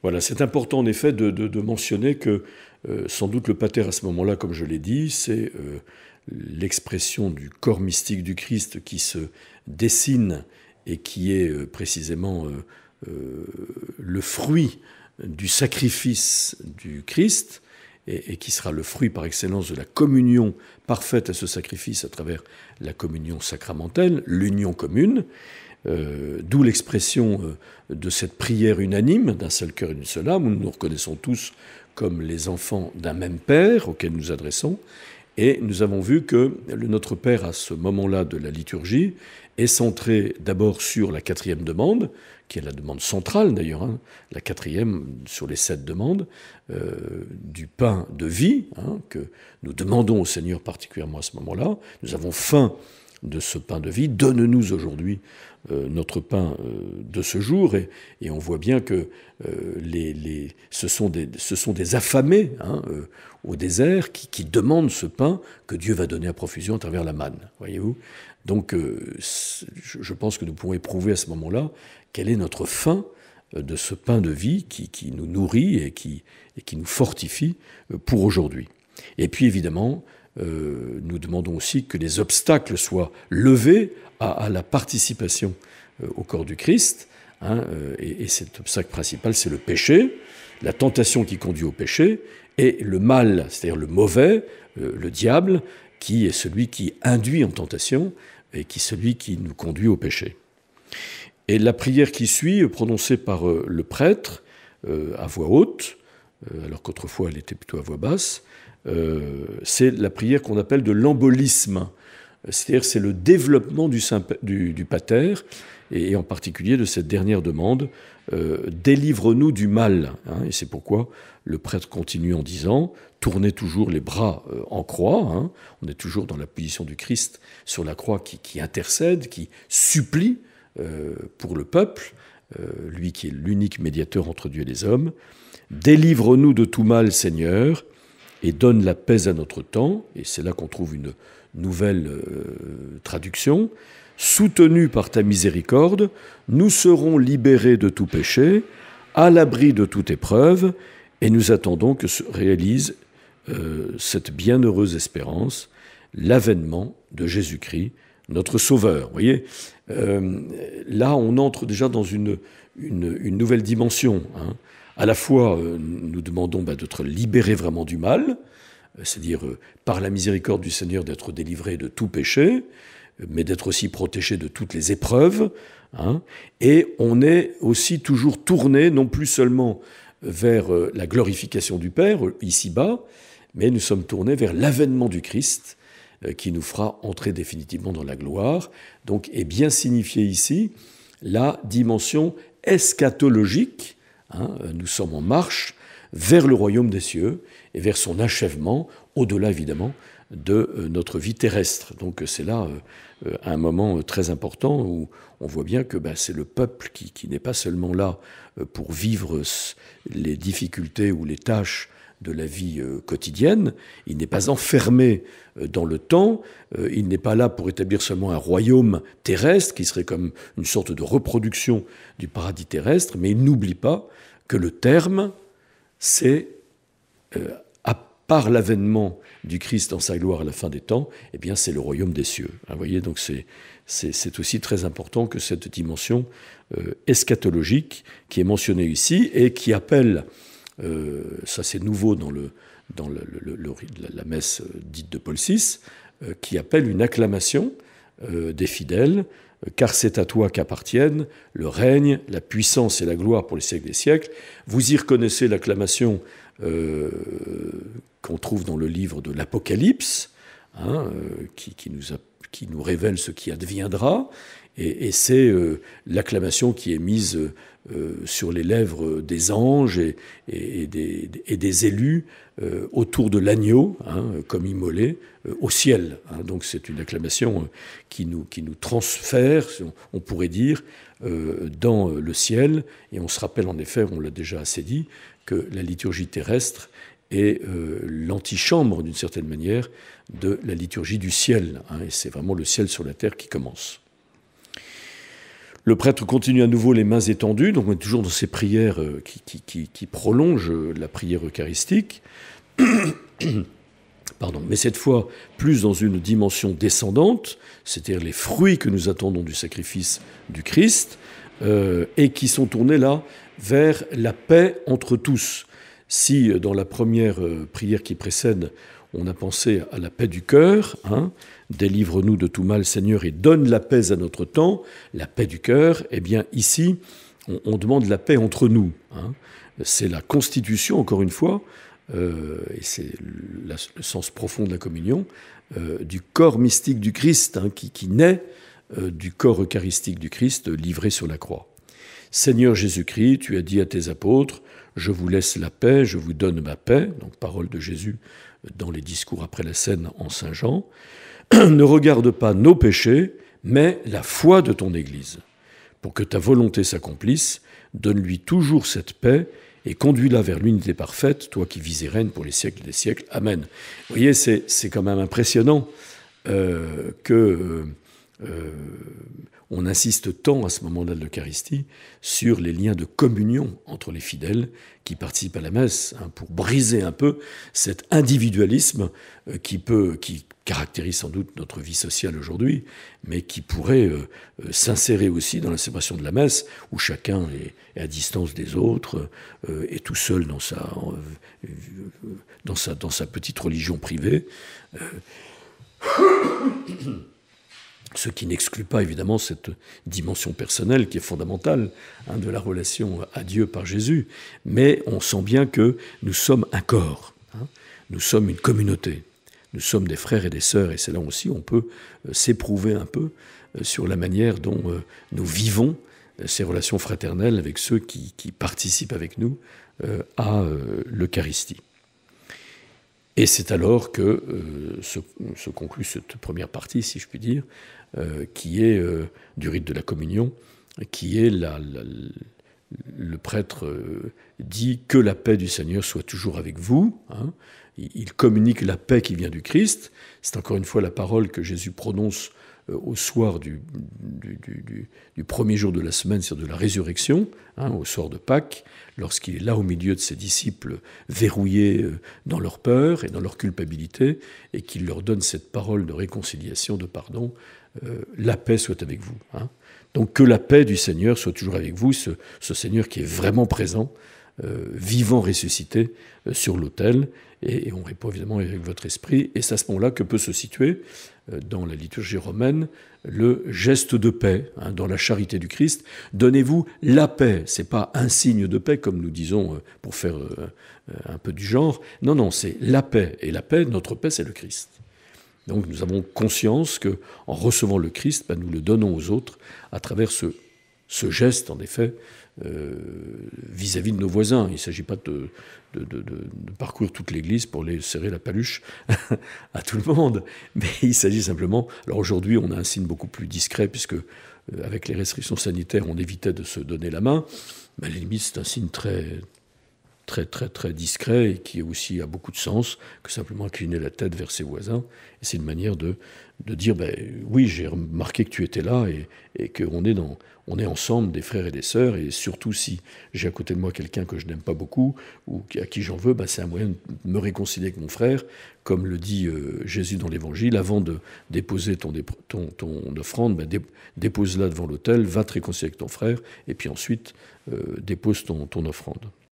Voilà, c'est important en effet de mentionner que sans doute le pater à ce moment-là, comme je l'ai dit, c'est l'expression du corps mystique du Christ qui se dessine et qui est précisément le fruit du sacrifice du Christ et qui sera le fruit par excellence de la communion parfaite à ce sacrifice à travers la communion sacramentelle, l'union commune, d'où l'expression de cette prière unanime d'un seul cœur et d'une seule âme, où nous nous reconnaissons tous comme les enfants d'un même Père auquel nous adressons. Et nous avons vu que notre Père, à ce moment-là de la liturgie, est centré d'abord sur la 4e demande, qui est la demande centrale d'ailleurs, la 4e sur les 7 demandes, du pain de vie, que nous demandons au Seigneur particulièrement à ce moment-là. Nous avons faim de ce pain de vie. Donne-nous aujourd'hui notre pain de ce jour. Et on voit bien que ce sont des affamés au désert qui demandent ce pain que Dieu va donner à profusion à travers la manne. Voyez-vous ? Donc je pense que nous pouvons éprouver à ce moment-là quelle est notre faim de ce pain de vie qui nous nourrit et qui nous fortifie pour aujourd'hui. Et puis évidemment, nous demandons aussi que les obstacles soient levés à la participation au corps du Christ. Et cet obstacle principal, c'est le péché, la tentation qui conduit au péché, et le mal, c'est-à-dire le mauvais, le diable, qui est celui qui induit en tentation et qui est celui qui nous conduit au péché. Et la prière qui suit, prononcée par le prêtre à voix haute, alors qu'autrefois elle était plutôt à voix basse, c'est la prière qu'on appelle de l'embolisme, c'est-à-dire c'est le développement du pater, et en particulier de cette dernière demande, délivre-nous du mal. Et c'est pourquoi le prêtre continue en disant, tournez toujours les bras en croix, on est toujours dans la position du Christ sur la croix qui intercède, qui supplie pour le peuple, lui qui est l'unique médiateur entre Dieu et les hommes. Délivre-nous de tout mal, Seigneur, et donne la paix à notre temps, et c'est là qu'on trouve une nouvelle traduction. Soutenus par ta miséricorde, nous serons libérés de tout péché, à l'abri de toute épreuve, et nous attendons que se réalise cette bienheureuse espérance, l'avènement de Jésus-Christ, notre Sauveur. Vous voyez, là on entre déjà dans une nouvelle dimension. À la fois, nous demandons d'être libérés vraiment du mal, c'est-à-dire par la miséricorde du Seigneur d'être délivrés de tout péché, mais d'être aussi protégés de toutes les épreuves. Et on est aussi toujours tourné, non plus seulement vers la glorification du Père, ici-bas, mais nous sommes tournés vers l'avènement du Christ, qui nous fera entrer définitivement dans la gloire. Donc est bien signifiée ici la dimension eschatologique. Nous sommes en marche vers le royaume des cieux et vers son achèvement, au-delà évidemment de notre vie terrestre. Donc c'est là un moment très important où on voit bien que c'est le peuple qui n'est pas seulement là pour vivre les difficultés ou les tâches de la vie quotidienne, il n'est pas enfermé dans le temps, il n'est pas là pour établir seulement un royaume terrestre qui serait comme une sorte de reproduction du paradis terrestre, mais il n'oublie pas que le terme, c'est, par l'avènement du Christ dans sa gloire à la fin des temps, eh bien c'est le royaume des cieux. Vous voyez, donc c'est aussi très important que cette dimension eschatologique qui est mentionnée ici et qui appelle, ça c'est nouveau dans la messe dite de Paul VI, qui appelle une acclamation des fidèles, car c'est à toi qu'appartiennent le règne, la puissance et la gloire pour les siècles des siècles. Vous y reconnaissez l'acclamation qu'on trouve dans le livre de l'Apocalypse, qui nous révèle ce qui adviendra, et c'est l'acclamation qui est mise sur les lèvres des anges et des élus autour de l'agneau, comme immolé, au ciel. Donc c'est une acclamation qui nous transfère, on pourrait dire, dans le ciel. Et on se rappelle en effet, on l'a déjà assez dit, que la liturgie terrestre est l'antichambre, d'une certaine manière, de la liturgie du ciel. Et c'est vraiment le ciel sur la terre qui commence. Le prêtre continue à nouveau les mains étendues, donc on est toujours dans ces prières qui prolongent la prière eucharistique. Pardon, mais cette fois plus dans une dimension descendante, c'est-à-dire les fruits que nous attendons du sacrifice du Christ, et qui sont tournés là vers la paix entre tous. Si dans la première prière qui précède, on a pensé à la paix du cœur, délivre-nous de tout mal, Seigneur, et donne la paix à notre temps, la paix du cœur, eh bien ici, on demande la paix entre nous. C'est la constitution, encore une fois, et c'est le sens profond de la communion, du corps mystique du Christ, qui naît du corps eucharistique du Christ livré sur la croix. Seigneur Jésus-Christ, tu as dit à tes apôtres, je vous laisse la paix, je vous donne ma paix, donc parole de Jésus dans les discours après la scène en Saint Jean. Ne regarde pas nos péchés, mais la foi de ton Église. Pour que ta volonté s'accomplisse, donne-lui toujours cette paix et conduis-la vers l'unité parfaite, toi qui vis et règnes pour les siècles des siècles. Amen. Vous voyez, c'est quand même impressionnant on insiste tant à ce moment-là de l'Eucharistie sur les liens de communion entre les fidèles qui participent à la messe, pour briser un peu cet individualisme qui caractérise sans doute notre vie sociale aujourd'hui, mais qui pourrait s'insérer aussi dans la célébration de la messe, où chacun est à distance des autres, est tout seul dans sa petite religion privée. Ce qui n'exclut pas évidemment cette dimension personnelle qui est fondamentale de la relation à Dieu par Jésus. Mais on sent bien que nous sommes un corps, nous sommes une communauté, nous sommes des frères et des sœurs, et c'est là aussi on peut s'éprouver un peu sur la manière dont nous vivons ces relations fraternelles avec ceux qui participent avec nous à l'Eucharistie. Et c'est alors que se conclut cette première partie, si je puis dire, qui est du rite de la communion, qui est le prêtre dit que la paix du Seigneur soit toujours avec vous. Il communique la paix qui vient du Christ. C'est encore une fois la parole que Jésus prononce au soir du premier jour de la semaine, c'est-à-dire de la résurrection, au soir de Pâques, lorsqu'il est là au milieu de ses disciples verrouillés dans leur peur et dans leur culpabilité, et qu'il leur donne cette parole de réconciliation, de pardon, la paix soit avec vous. Donc que la paix du Seigneur soit toujours avec vous, ce Seigneur qui est vraiment présent, vivant, ressuscité sur l'autel, et on répond évidemment avec votre esprit, et c'est à ce moment-là que peut se situer dans la liturgie romaine le geste de paix, dans la charité du Christ. Donnez-vous la paix, c'est pas un signe de paix comme nous disons pour faire un peu du genre, non, c'est la paix, et la paix, notre paix, c'est le Christ. Donc nous avons conscience que en recevant le Christ, nous le donnons aux autres à travers ce geste, en effet, vis-à-vis de nos voisins. Il ne s'agit pas de parcourir toute l'Église pour les serrer la paluche à tout le monde, mais il s'agit simplement... Alors aujourd'hui, on a un signe beaucoup plus discret, puisque avec les restrictions sanitaires, on évitait de se donner la main, mais à la limite, c'est un signe très discret et qui aussi a beaucoup de sens que simplement incliner la tête vers ses voisins. Et c'est une manière de dire oui, j'ai remarqué que tu étais là et qu'on est ensemble des frères et des sœurs, et surtout si j'ai à côté de moi quelqu'un que je n'aime pas beaucoup ou à qui j'en veux, c'est un moyen de me réconcilier avec mon frère, comme le dit Jésus dans l'Évangile, avant de déposer ton offrande, dépose-la devant l'autel, va te réconcilier avec ton frère, et puis ensuite dépose ton offrande.